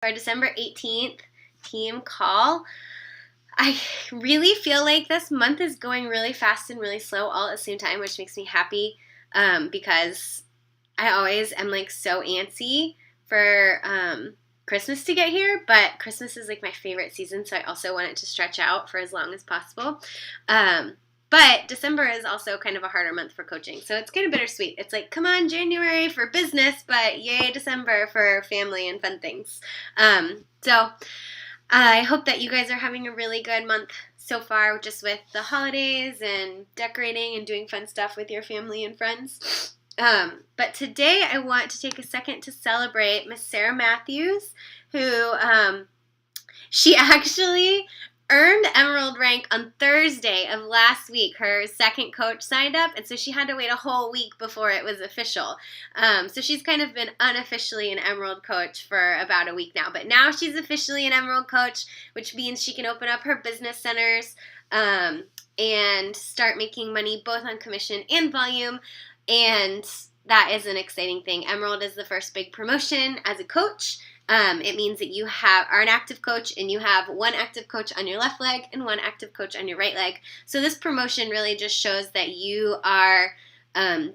Our December 18th team call. I really feel like this month is going really fast and really slow all at the same time, which makes me happy because I always am like so antsy for Christmas to get here, but Christmas is like my favorite season, so I also want it to stretch out for as long as possible. But December is also kind of a harder month for coaching, so it's kind of bittersweet. It's like, come on, January for business, but yay, December for family and fun things. So I hope that you guys are having a really good month so far, just with the holidays and decorating and doing fun stuff with your family and friends. But today I want to take a second to celebrate Miss Sarah Matthews, who she actually earned Emerald rank on Thursday of last week. Her second coach signed up, and so she had to wait a whole week before it was official. So she's kind of been unofficially an Emerald coach for about a week now, but now she's officially an Emerald coach, which means she can open up her business centers and start making money both on commission and volume, and that is an exciting thing. Emerald is the first big promotion as a coach. It means that you are an active coach and you have one active coach on your left leg and one active coach on your right leg. So this promotion really just shows that you are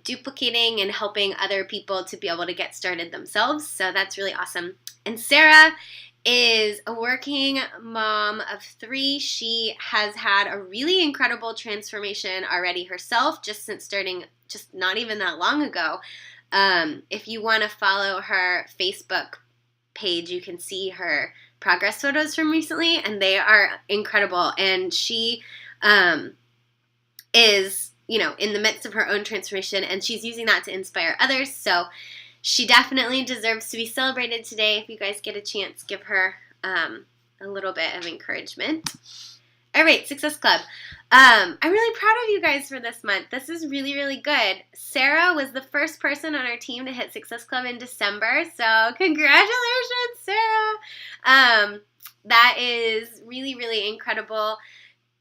duplicating and helping other people to be able to get started themselves. So that's really awesome. And Sarah is a working mom of 3. She has had a really incredible transformation already herself, just since starting just not even that long ago. If you want to follow her Facebook page, you can see her progress photos from recently, and they are incredible. And she is, in the midst of her own transformation, and she's using that to inspire others. So she definitely deserves to be celebrated today. If you guys get a chance, give her a little bit of encouragement. All right, Success Club. I'm really proud of you guys for this month. This is really, really good. Sarah was the first person on our team to hit Success Club in December, so congratulations, Sarah. That is really, really incredible.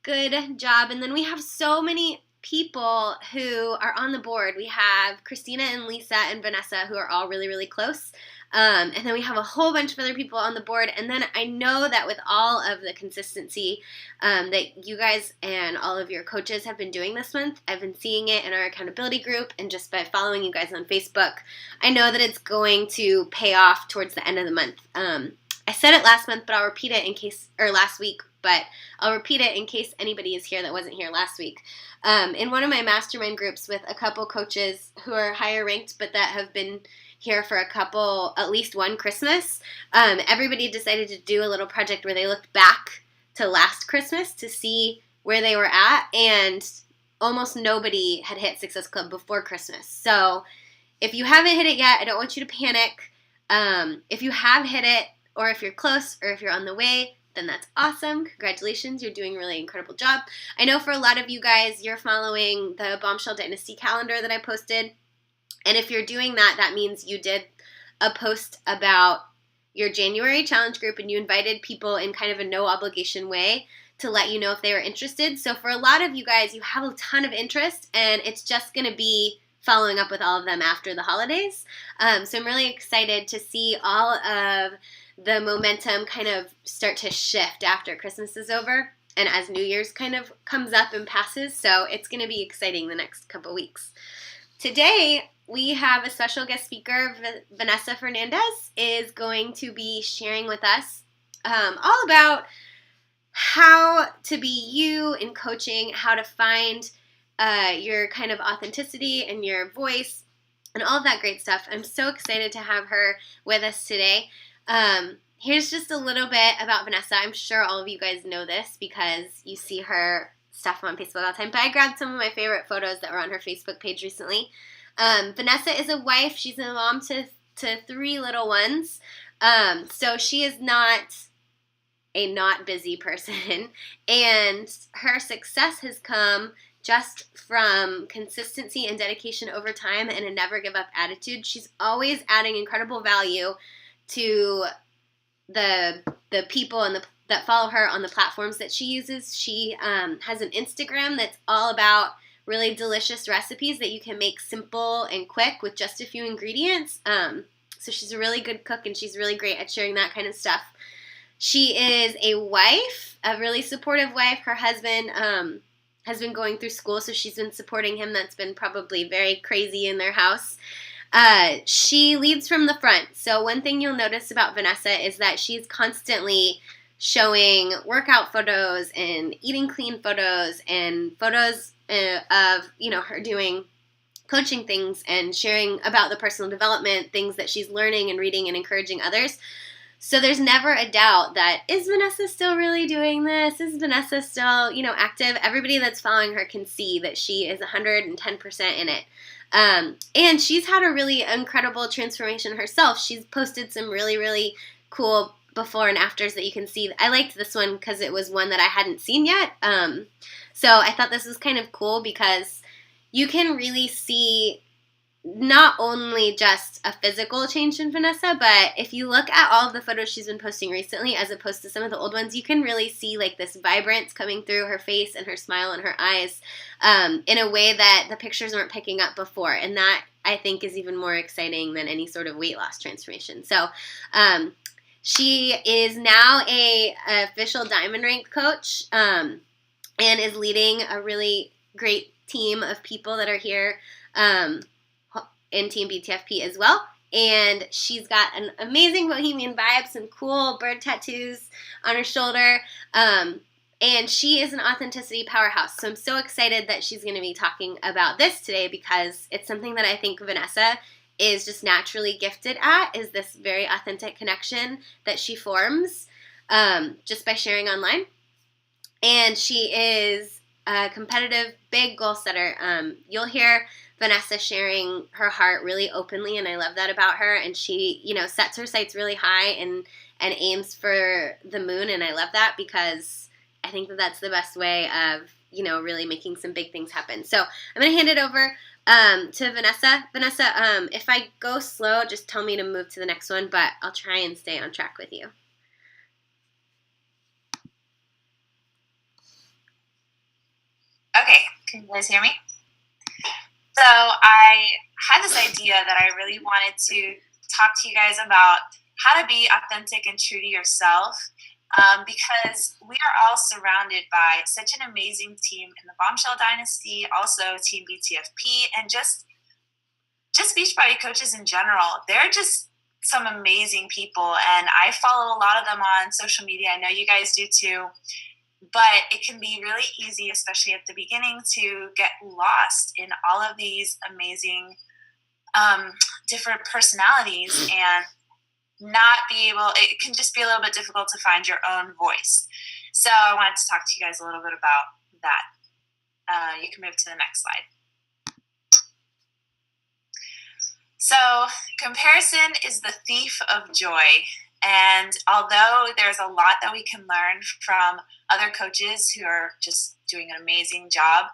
Good job. And then we have so many people who are on the board. We have Christina and Lisa and Vanessa, who are all really, really close. And then we have a whole bunch of other people on the board. And then I know that with all of the consistency that you guys and all of your coaches have been doing this month, I've been seeing it in our accountability group and just by following you guys on Facebook, I know that it's going to pay off towards the end of the month. I said it last month, but I'll repeat it last week, but I'll repeat it in case anybody is here that wasn't here last week. In one of my mastermind groups with a couple coaches who are higher ranked, but that have been here for at least one Christmas, everybody decided to do a little project where they looked back to last Christmas to see where they were at, and almost nobody had hit Success Club before Christmas. So if you haven't hit it yet, I don't want you to panic. If you have hit it, or if you're close, or if you're on the way, then that's awesome. Congratulations, you're doing a really incredible job. I know for a lot of you guys, you're following the Bombshell Dynasty calendar that I posted. And if you're doing that, that means you did a post about your January challenge group and you invited people in kind of a no obligation way to let you know if they were interested. So for a lot of you guys, you have a ton of interest, and it's just going to be following up with all of them after the holidays. So I'm really excited to see all of the momentum kind of start to shift after Christmas is over and as New Year's kind of comes up and passes. So it's going to be exciting the next couple weeks. Today, we have a special guest speaker. Vanessa Fernandez is going to be sharing with us all about how to be you in coaching, how to find your kind of authenticity and your voice and all of that great stuff. I'm so excited to have her with us today. Here's just a little bit about Vanessa. I'm sure all of you guys know this because you see her stuff on Facebook all the time, but I grabbed some of my favorite photos that were on her Facebook page recently. Vanessa is a wife. She's a mom to 3 little ones. So she is not a not busy person, and her success has come just from consistency and dedication over time and a never give up attitude. She's always adding incredible value to the people that follow her on the platforms that she uses. She has an Instagram that's all about really delicious recipes that you can make simple and quick with just a few ingredients. So she's a really good cook, and she's really great at sharing that kind of stuff. She is a wife, a really supportive wife. Her husband has been going through school, so she's been supporting him. That's been probably very crazy in their house. She leads from the front. So one thing you'll notice about Vanessa is that she's constantly showing workout photos and eating clean photos and photos of, her doing coaching things and sharing about the personal development, things that she's learning and reading and encouraging others. So there's never a doubt that, is Vanessa still really doing this? Is Vanessa still, active? Everybody that's following her can see that she is 110% in it. And she's had a really incredible transformation herself. She's posted some really, really cool before and afters that you can see. I liked this one because it was one that I hadn't seen yet. So I thought this was kind of cool because you can really see not only just a physical change in Vanessa, but if you look at all of the photos she's been posting recently as opposed to some of the old ones, you can really see like this vibrance coming through her face and her smile and her eyes in a way that the pictures weren't picking up before. And that, I think, is even more exciting than any sort of weight loss transformation. So she is now a official Diamond Rank coach and is leading a really great team of people that are here in TeamBTFP as well. And she's got an amazing bohemian vibe, some cool bird tattoos on her shoulder. And she is an authenticity powerhouse. So I'm so excited that she's going to be talking about this today because it's something that I think Vanessa is just naturally gifted at, is this very authentic connection that she forms just by sharing online. And she is a competitive, big goal setter. You'll hear Vanessa sharing her heart really openly, and I love that about her. And she, sets her sights really high and aims for the moon, and I love that because I think that that's the best way of, really making some big things happen. So I'm going to hand it over to Vanessa. Vanessa, if I go slow, just tell me to move to the next one, but I'll try and stay on track with you. Okay, can you guys hear me? So I had this idea that I really wanted to talk to you guys about how to be authentic and true to yourself because we are all surrounded by such an amazing team in the Bombshell Dynasty, also TeamBTFP, and just Beachbody coaches in general. They're just some amazing people, and I follow a lot of them on social media. I know you guys do too. But it can be really easy, especially at the beginning, to get lost in all of these amazing different personalities and not be able, it can just be a little bit difficult to find your own voice. So I wanted to talk to you guys a little bit about that. You can move to the next slide. So comparison is the thief of joy. And although there's a lot that we can learn from other coaches who are just doing an amazing job,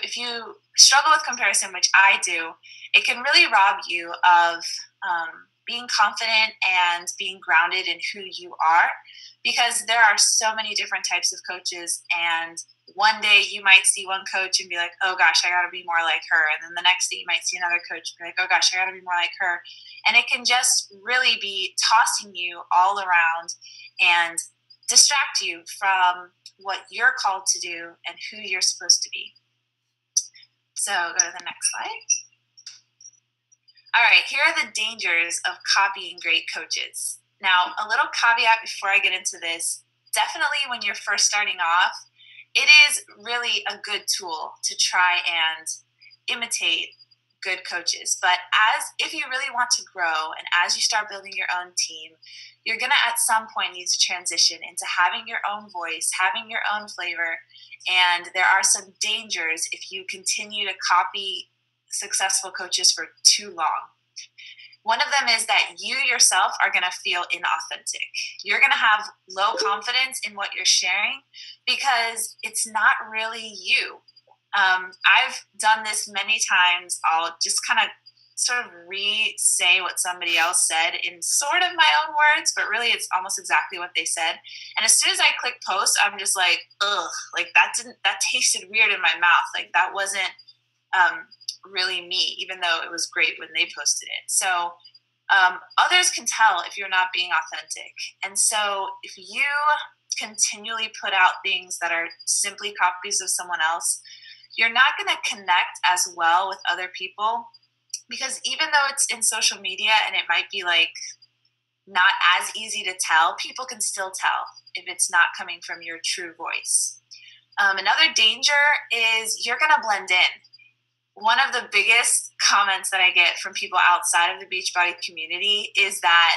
if you struggle with comparison, which I do, it can really rob you of being confident and being grounded in who you are, because there are so many different types of coaches, and one day you might see one coach and be like, oh gosh, I gotta be more like her. And then the next day you might see another coach and be like, oh gosh, I gotta be more like her. And it can just really be tossing you all around and distract you from what you're called to do and who you're supposed to be. So go to the next slide. All right, here are the dangers of copying great coaches. Now, a little caveat before I get into this, definitely when you're first starting off, it is really a good tool to try and imitate good coaches. But if you really want to grow and as you start building your own team, you're going to at some point need to transition into having your own voice, having your own flavor. And there are some dangers if you continue to copy successful coaches for too long. One of them is that you yourself are going to feel inauthentic. You're going to have low confidence in what you're sharing because it's not really you. I've done this many times. I'll just kind of sort of re-say what somebody else said in sort of my own words, but really it's almost exactly what they said. And as soon as I click post, I'm just like, ugh, like that tasted weird in my mouth. Like that wasn't really me, even though it was great when they posted it. So others can tell if you're not being authentic. And so if you continually put out things that are simply copies of someone else, you're not going to connect as well with other people, because even though it's in social media and it might be like not as easy to tell, people can still tell if it's not coming from your true voice. Another danger is you're going to blend in. One of the biggest comments that I get from people outside of the Beachbody community is that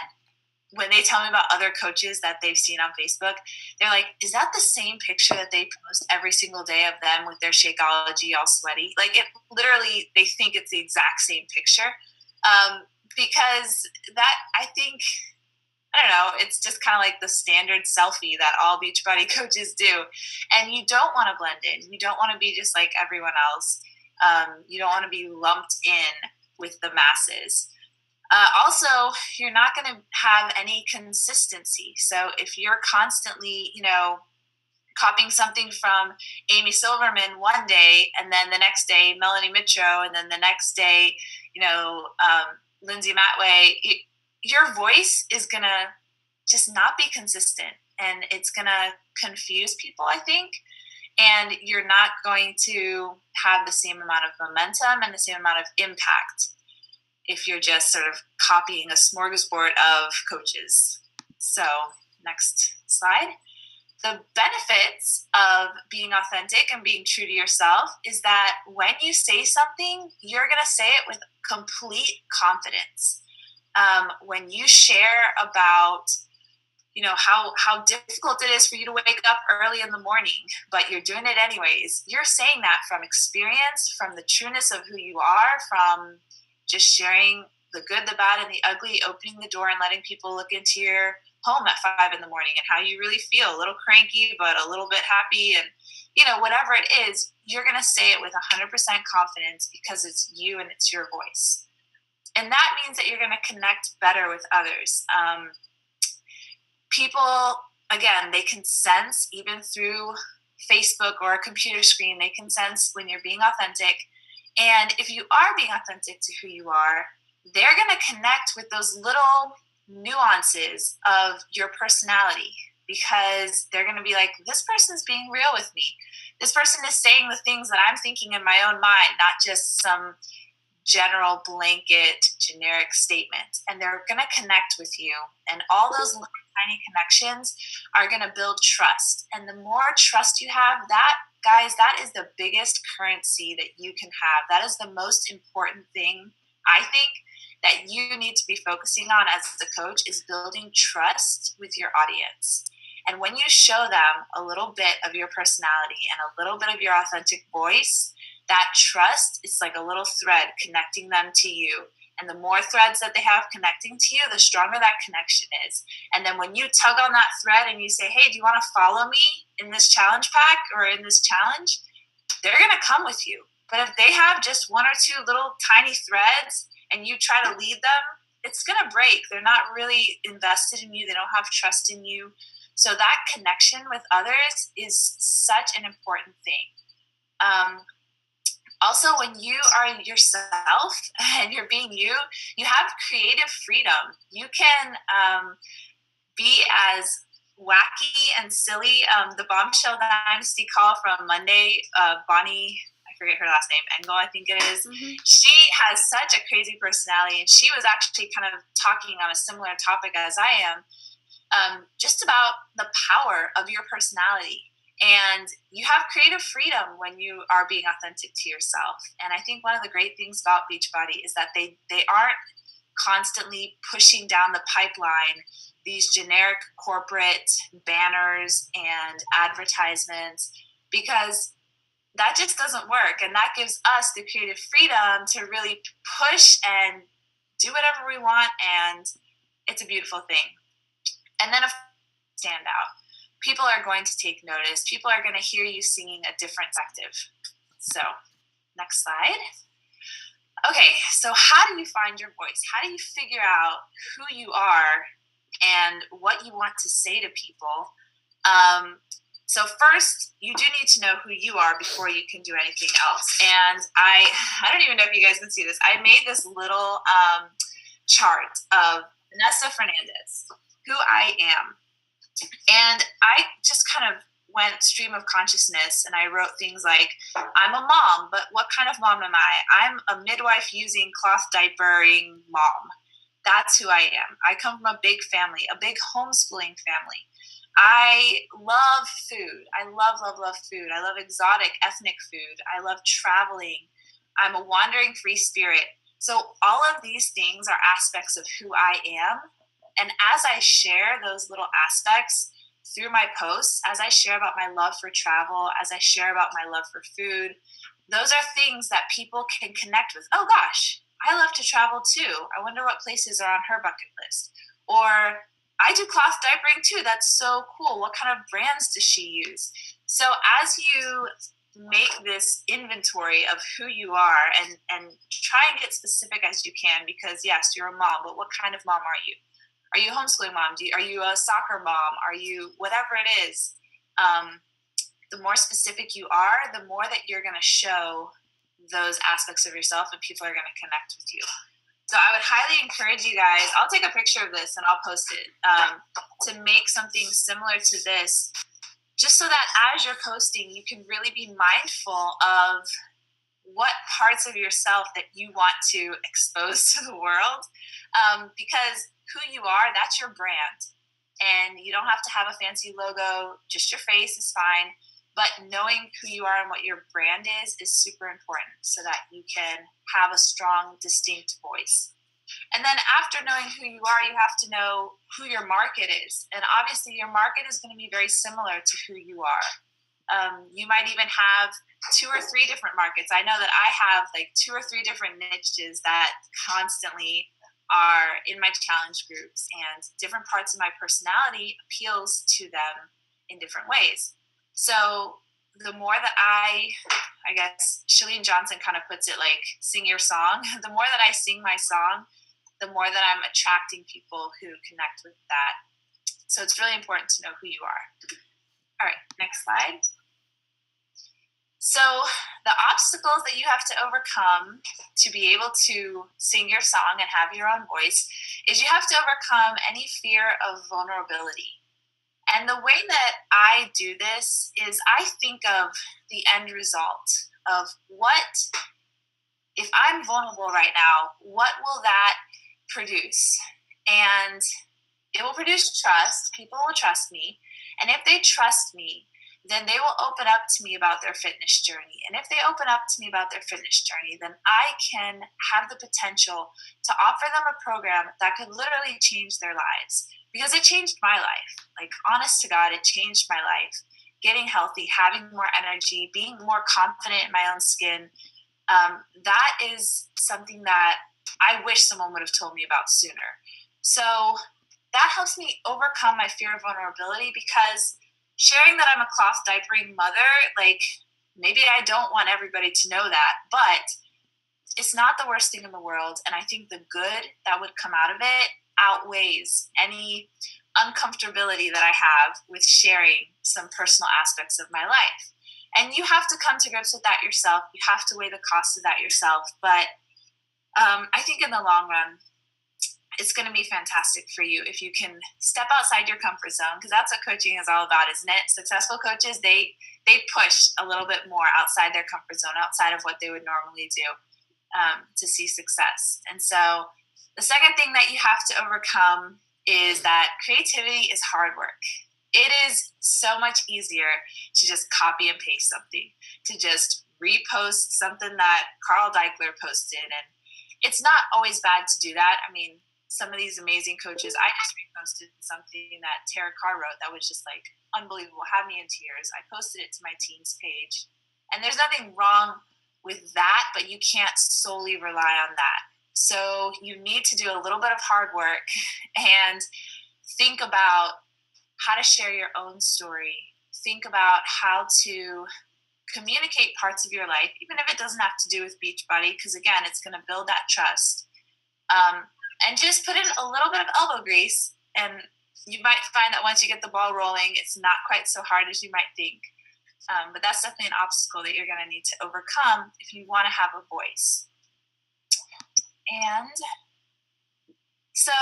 when they tell me about other coaches that they've seen on Facebook, they're like, is that the same picture that they post every single day of them with their Shakeology all sweaty? Like, it literally, they think it's the exact same picture. Because that, I think, I don't know, it's just kind of like the standard selfie that all Beachbody coaches do. And you don't want to blend in. You don't want to be just like everyone else. You don't want to be lumped in with the masses. Also, you're not going to have any consistency. So if you're constantly, copying something from Amy Silverman one day, and then the next day Melanie Mitro, and then the next day, Lindsay Matway, your voice is going to just not be consistent, and it's going to confuse people, I think. And you're not going to have the same amount of momentum and the same amount of impact if you're just sort of copying a smorgasbord of coaches. So, next slide. The benefits of being authentic and being true to yourself is that when you say something, you're going to say it with complete confidence. When you share about how difficult it is for you to wake up early in the morning, but you're doing it anyways, you're saying that from experience, from the trueness of who you are, from just sharing the good, the bad, and the ugly, opening the door and letting people look into your home at 5 a.m. and how you really feel, a little cranky, but a little bit happy. And, whatever it is, you're going to say it with 100% confidence because it's you and it's your voice. And that means that you're going to connect better with others. People, again, they can sense, even through Facebook or a computer screen, they can sense when you're being authentic. And if you are being authentic to who you are, they're going to connect with those little nuances of your personality, because they're going to be like, this person's being real with me. This person is saying the things that I'm thinking in my own mind, not just some general blanket generic statement. And they're going to connect with you. And all those little tiny connections are going to build trust. And the more trust you have, that is the biggest currency that you can have. That is the most important thing, I think, that you need to be focusing on as a coach, is building trust with your audience. And when you show them a little bit of your personality and a little bit of your authentic voice, that trust is like a little thread connecting them to you. And the more threads that they have connecting to you, the stronger that connection is. And then when you tug on that thread and you say, hey, do you want to follow me in this challenge pack or in this challenge? They're going to come with you. But if they have just one or two little tiny threads and you try to lead them, it's going to break. They're not really invested in you. They don't have trust in you. So that connection with others is such an important thing. Also, when you are yourself and you're being you, you have creative freedom. You can be as wacky and silly. The Bombshell Dynasty call from Monday, Bonnie, I forget her last name, Engel, I think it is. Mm-hmm. She has such a crazy personality, and she was actually kind of talking on a similar topic as I am, just about the power of your personality. And you have creative freedom when you are being authentic to yourself. And I think one of the great things about Beachbody is that they aren't constantly pushing down the pipeline these generic corporate banners and advertisements, because that just doesn't work. And that gives us the creative freedom to really push and do whatever we want. And it's a beautiful thing. And then stand out. People are going to take notice. People are going to hear you singing a different octave. So, next slide. Okay, so how do you find your voice? How do you figure out who you are and what you want to say to people? So first, you do need to know who you are before you can do anything else. And I don't even know if you guys can see this. I made this little chart of Vanessa Fernandez, who I am. And I just kind of went stream of consciousness, and I wrote things like, I'm a mom, but what kind of mom am I? I'm a midwife using cloth diapering mom. That's who I am. I come from a big family, a big homeschooling family. I love food. I love food. I love exotic ethnic food. I love traveling. I'm a wandering free spirit. So all of these things are aspects of who I am. And as I share those little aspects through my posts, as I share about my love for travel, as I share about my love for food, those are things that people can connect with. Oh gosh, I love to travel too. I wonder what places are on her bucket list. Or I do cloth diapering too. That's so cool. What kind of brands does she use? So as you make this inventory of who you are, and try and get specific as you can, because yes, you're a mom, but what kind of mom are you? Are you a homeschooling mom? Are you a soccer mom? Are you whatever it is? The more specific you are, the more that you're going to show those aspects of yourself, and people are going to connect with you. So I would highly encourage you guys, I'll take a picture of this and I'll post it, to make something similar to this, just so that as you're posting, you can really be mindful of what parts of yourself that you want to expose to the world, because who you are, that's your brand. And you don't have to have a fancy logo, just your face is fine. But knowing who you are and what your brand is super important, so that you can have a strong, distinct voice. And then after knowing who you are, you have to know who your market is. And obviously your market is going to be very similar to who you are. You might even have 2 or 3 different markets. I know that I have like 2 or 3 different niches that constantly are in my challenge groups, and different parts of my personality appeals to them in different ways. So the more that I guess Shalene Johnson kind of puts it like, sing your song. The more that I sing my song, the more that I'm attracting people who connect with that. So it's really important to know who you are. All right, next slide. So the obstacles that you have to overcome to be able to sing your song and have your own voice is you have to overcome any fear of vulnerability. And the way that I do this is I think of the end result of what, if I'm vulnerable right now, what will that produce? And it will produce trust. People will trust me. And if they trust me, then they will open up to me about their fitness journey. And if they open up to me about their fitness journey, then I can have the potential to offer them a program that could literally change their lives. Because it changed my life. Like, honest to God, it changed my life. Getting healthy, having more energy, being more confident in my own skin. That is something that I wish someone would have told me about sooner. So that helps me overcome my fear of vulnerability, because sharing that I'm a cloth diapering mother, like, maybe I don't want everybody to know that, but it's not the worst thing in the world. And I think the good that would come out of it outweighs any uncomfortability that I have with sharing some personal aspects of my life. And you have to come to grips with that yourself. You have to weigh the cost of that yourself. But I think in the long run, it's going to be fantastic for you if you can step outside your comfort zone, because that's what coaching is all about, isn't it? Successful coaches, they push a little bit more outside their comfort zone, outside of what they would normally do, to see success. And so the second thing that you have to overcome is that creativity is hard work. It is so much easier to just copy and paste something, to just repost something that Carl Deichler posted. And it's not always bad to do that. I mean, some of these amazing coaches, I just reposted something that Tara Carr wrote that was just like unbelievable, had me in tears. I posted it to my team's page. And there's nothing wrong with that, but you can't solely rely on that. So you need to do a little bit of hard work and think about how to share your own story. Think about how to communicate parts of your life, even if it doesn't have to do with Beachbody, because again, it's going to build that trust. And just put in a little bit of elbow grease and you might find that once you get the ball rolling, it's not quite so hard as you might think. But that's definitely an obstacle that you're going to need to overcome if you want to have a voice. And so,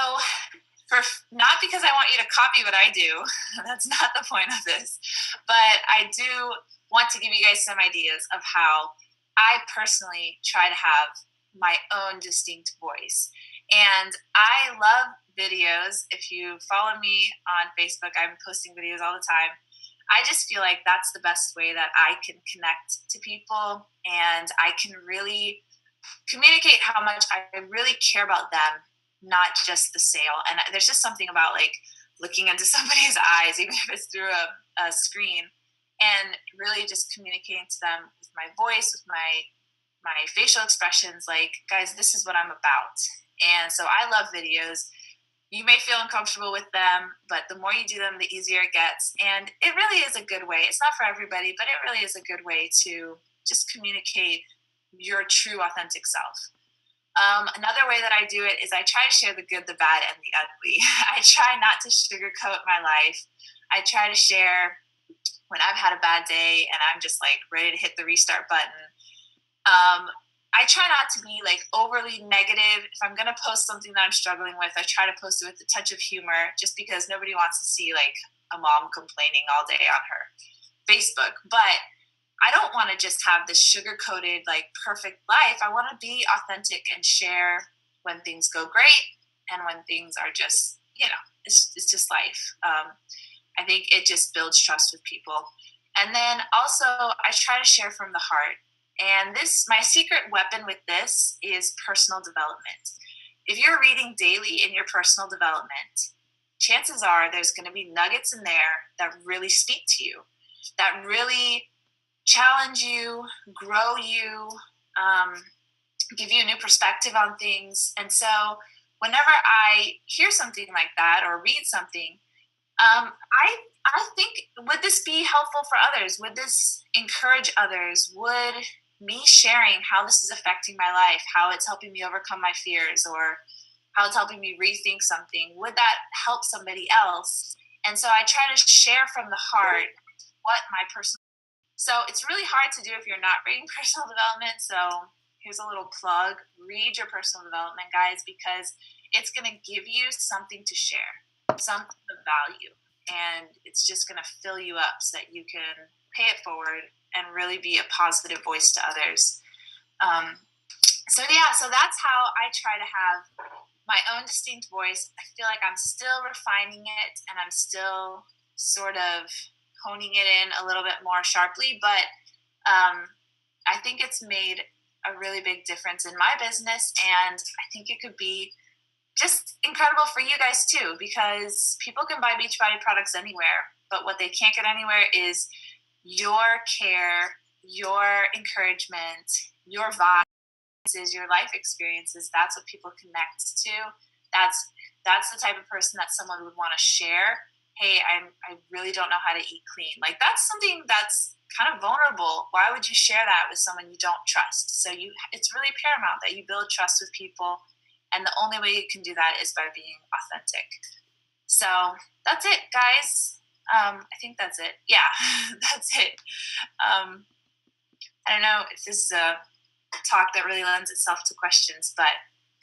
not because I want you to copy what I do, that's not the point of this, but I do want to give you guys some ideas of how I personally try to have my own distinct voice. And I love videos. If you follow me on Facebook, I'm posting videos all the time. I just feel like that's the best way that I can connect to people, and I can really communicate how much I really care about them, not just the sale. And there's just something about like looking into somebody's eyes, even if it's through a screen, and really just communicating to them with my voice, with my facial expressions, like, guys, this is what I'm about. And so I love videos. You may feel uncomfortable with them, but the more you do them, the easier it gets. And it really is a good way. It's not for everybody, but it really is a good way to just communicate your true, authentic self. Another way that I do it is I try to share the good, the bad, and the ugly. I try not to sugarcoat my life. I try to share when I've had a bad day and I'm just like ready to hit the restart button. I try not to be like overly negative. If I'm going to post something that I'm struggling with, I try to post it with a touch of humor, just because nobody wants to see like a mom complaining all day on her Facebook. But I don't want to just have this sugar-coated, like, perfect life. I want to be authentic and share when things go great and when things are just, it's just life. I think it just builds trust with people. And then also, I try to share from the heart. And my secret weapon with this is personal development. If you're reading daily in your personal development, chances are there's going to be nuggets in there that really speak to you, that really challenge you, grow you, give you a new perspective on things. And so whenever I hear something like that or read something, I think, would this be helpful for others? Would this encourage others? Would me sharing how this is affecting my life, how it's helping me overcome my fears, or how it's helping me rethink something, would that help somebody else? And so I try to share from the heart what my personal. So it's really hard to do if you're not reading personal development. So here's a little plug. Read your personal development, guys, because it's going to give you something to share, something of value. And it's just going to fill you up so that you can pay it forward and really be a positive voice to others. So that's how I try to have my own distinct voice. I feel like I'm still refining it, and I'm still sort of honing it in a little bit more sharply, but I think it's made a really big difference in my business, and I think it could be just incredible for you guys too, because people can buy Beachbody products anywhere, but what they can't get anywhere is your care, your encouragement, your vibes, your life experiences. That's what people connect to. That's the type of person that someone would want to share. Hey, I really don't know how to eat clean. Like, that's something that's kind of vulnerable. Why would you share that with someone you don't trust? So it's really paramount that you build trust with people, and the only way you can do that is by being authentic. So that's it, guys. I think that's it. Yeah, that's it. I don't know if this is a talk that really lends itself to questions, but